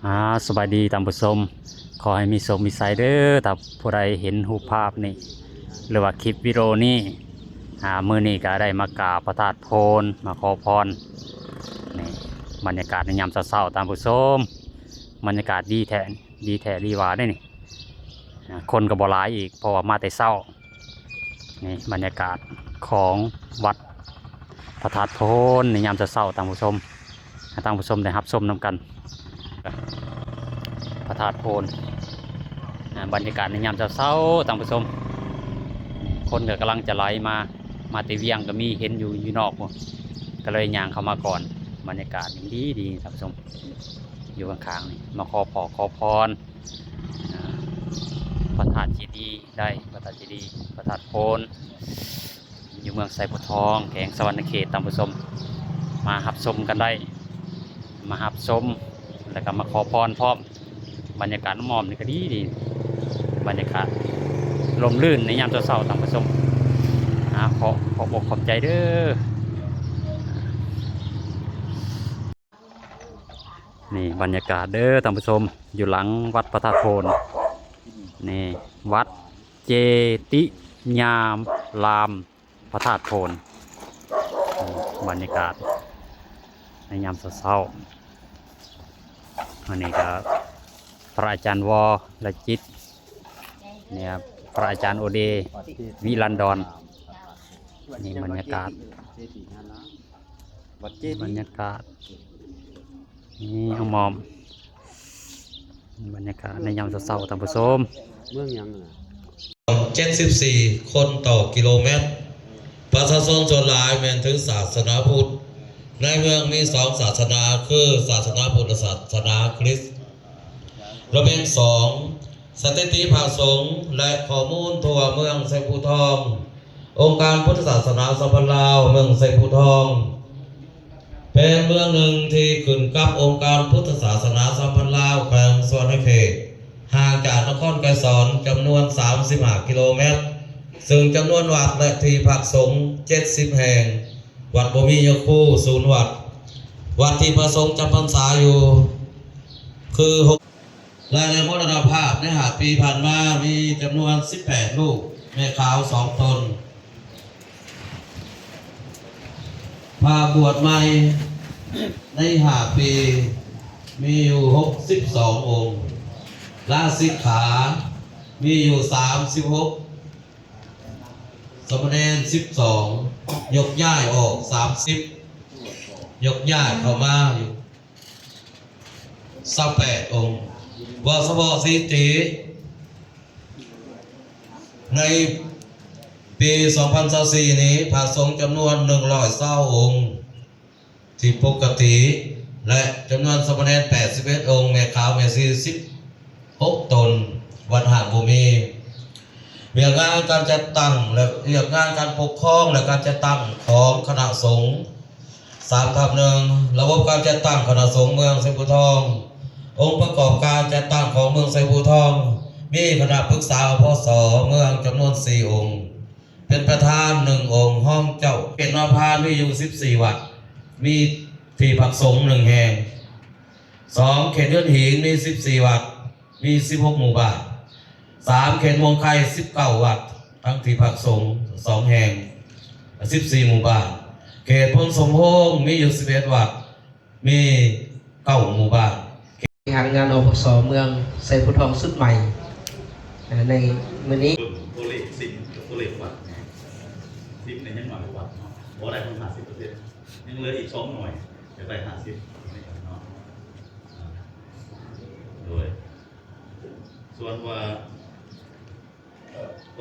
อ่าสบายดีตามผู้ชมขอให้มีสมมีไซเดอร์แต่ผู้ใดเห็นรูปภาพนี่หรือว่าคลิปวิดีโอนี่มือนี้ก็ได้มากราบพระธาตุโพนมาขอพรนี่บรรยากาศในยามเช้าๆตามผู้ชมบรรยากาศดีแท้ดีหวาได้นี่คนก็บ่หลายอีกเพราะว่ามาแต่เช้านี่บรรยากาศของวัดพระธาตุโพนในยามเช้าๆตามผู้ชมให้ตามผู้ชมได้รับชมนำกัน พระธาตุโพนบรรยากาศในยามเช้าๆท่านผู้ชมคนก็กำลังจะไหลมาตีเวียงก็มีเห็นอยู่นอกก็เลยย่างเข้ามาก่อนบรรยากาศดีท่านผู้ชมอยู่ข้างๆนี่มาขอพรพระธาตุเจดีย์ได้พระธาตุเจดีย์พระธาตุโพนอยู่เมืองไซโพธิ์ทองแขวงสวรรณเขตท่านผู้ชมมาหับชมกันได้มาหับชมแล้วก็มาขอพรพร้อมบรรยากาศหมอมนี่ก็ดีบรรยากาศลมลื่นในยามเช้าๆท่านผู้ชมขอบอกขอบใจเด้อนี่บรรยากาศเด้อท่านผู้ชมอยู่หลังวัดพระธาตุโพนนี่วัดเจติยามรามพระธาตุโพนบรรยากาศในยามเช้าอันนี้ก็พระอาจารย์วอละจิตเนี่ยพระอาจารย์โอเดวิลันดอนนี่บรรยากาศนี่เอามอมบรรยากาศในยามเช้าๆท่านผู้ชมเมืองยัง74 คนต่อกิโลเมตรประชาชนส่วนหลายแม้นถึงศาสนาพุทธในเมืองมี2ศาสนาคือศาสนาพุทธศาสนาคริสต์ระเบียง2สถิติพระสงฆ์และข้อมูลทั่วเมืองไซภูทององค์การพุทธศาสนาสปปลาวเมืองไซภูทองเป็นเมืองหนึ่งที่ขึ้นกับองค์การพุทธศาสนาสปปลาวแขวงสวรรณเขตห่างจากนครไกรสอนจำนวน35กิโลเมตรซึ่งจำนวนวัดและที่พักสงฆ์70แห่งวัดบ่มียกคู่0วัดที่พระสงฆ์จำพรรษาอยู่คือ6รายในมรณภาพใน5 ปีผ่านมามีจำนวน18ลูกแม่ขาว2ตนพาบวชใหม่ใน5 ปีมีอยู่62องค์ลาสิกขามีอยู่36สมณเณร12ยกย้ายออก30ยกย้ายเข้ามาอยู่28องค์วสบสิติในปี2024นี้พระสงฆ์จำนวน120องค์ที่ปกติและจำนวนสมณเณร81องค์แม่ขาวแม่ชี16ตนวัดหาดบุมีเรื่องงานการจัดตั้งและเรื่องงานการปกครองและการจัดตั้งของคณะสงฆ์3/1ระบบการจัดตั้งคณะสงฆ์เมืองไซภูทององค์ประกอบการจัดตั้งของเมืองไซภูทองมีคณะปรึกษาพศเมืองจำนวน4องค์เป็นประธาน1องค์ห้องเจ้าเป็นนพานมีอยู่14วัดมีที่พักสงฆ์1แห่ง2เขตเลื่อนหินมี14วัดมี16หมู่บ้าน3เขตมวงไข่19วัดทั้งที่พักสงฆ์2แห่ง14หมู่บ้านเขตพลสมพงษ์มีอยู่11วัดมี9หมู่บ้านงานอปสเมืองไซภูทองสุดใหม่ในมื้อนี้ตัวเลข10กับตัวเลขวัด10เนี่ยยังหน่อยกว่าวัดเนาะบ่ได้ประมาณ50%ยังเหลืออีก2หน่วยจะได้50เนาะโดยส่วนว่าโต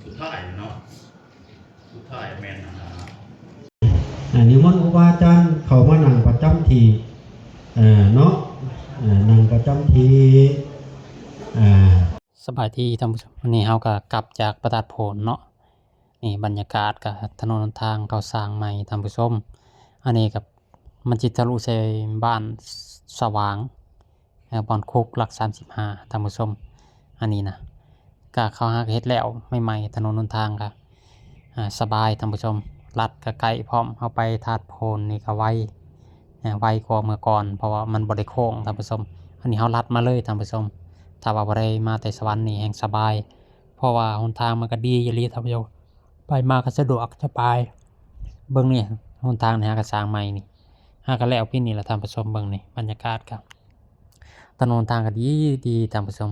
สุดท้ายเนาะสุดท้ายแม่นนิมนต์ครูบาอาจารย์เขามานั่งประจำที่เนาะนั่งประจำที่สบายที่ท่านผู้ชมวันนี้เราก็กลับจากพระธาตุโพนเนาะนี่บรรยากาศกับถนนทางเขาสร้างใหม่ท่านผู้ชมอันนี้กับมันจิตทะลุใส่บ้านสว่างบอนคุกหลัก35ท่านผู้ชมอันนี้นะก็เขาหาเฮ็ดแล้วใหม่ๆถนนทางก็สบายท่านผู้ชมลัดก็ไกลพร้อมเอาไปธาตุโพนนี่ก็ไว ไวกว่าเมื่อก่อนเพราะว่ามันบ่ได้โค้งท่านผู้ชมอันนี้เฮาลัดมาเลยท่านผู้ชมถ้าว่าบ่ได้มาแต่สวรรค์นี่แห่งสบายเพราะว่าหนทางมันก็ดีอีหลีท่านผู้ชมไปมาก็สะดวกสบายเบิ่งนี่หนทางนี่หาก็สร้างใหม่นี่หาก็แล้วปีนี้แหละท่านผู้ชมเบิ่งนี่บรรยากาศครับถนนทางก็ดีท่านผู้ชม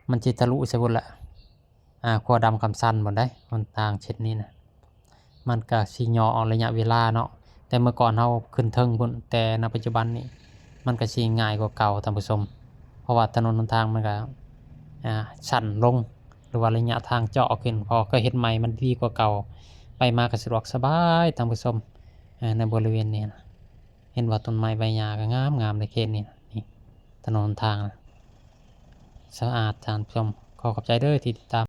มันสิทะลุใส่พุ่นละขัวดำคำสั้นบ่ได้หนทางเช่นนี้นะมันก็สิย่อระยะเวลาเนาะแต่เมื่อก่อนเฮาขึ้นเทิงพุ่นแต่ณปัจจุบันนี้มันก็สิง่ายกว่าเก่าท่านผู้ชมเพราะว่าถนนหนทางมันก็สั้นลงหรือว่าระยะทางเจาะขึ้นพอก็เฮ็ดใหม่มันดีกว่าเก่าไปมาก็สะดวกสบายท่านผู้ชมในบริเวณนี้นะเห็นว่าต้นไม้ใบหญ้าก็งามในเขตนี้นะนี่ถนนหนทางนะสะอาดท่านผู้ชมขอขอบใจเด้อที่ติดตาม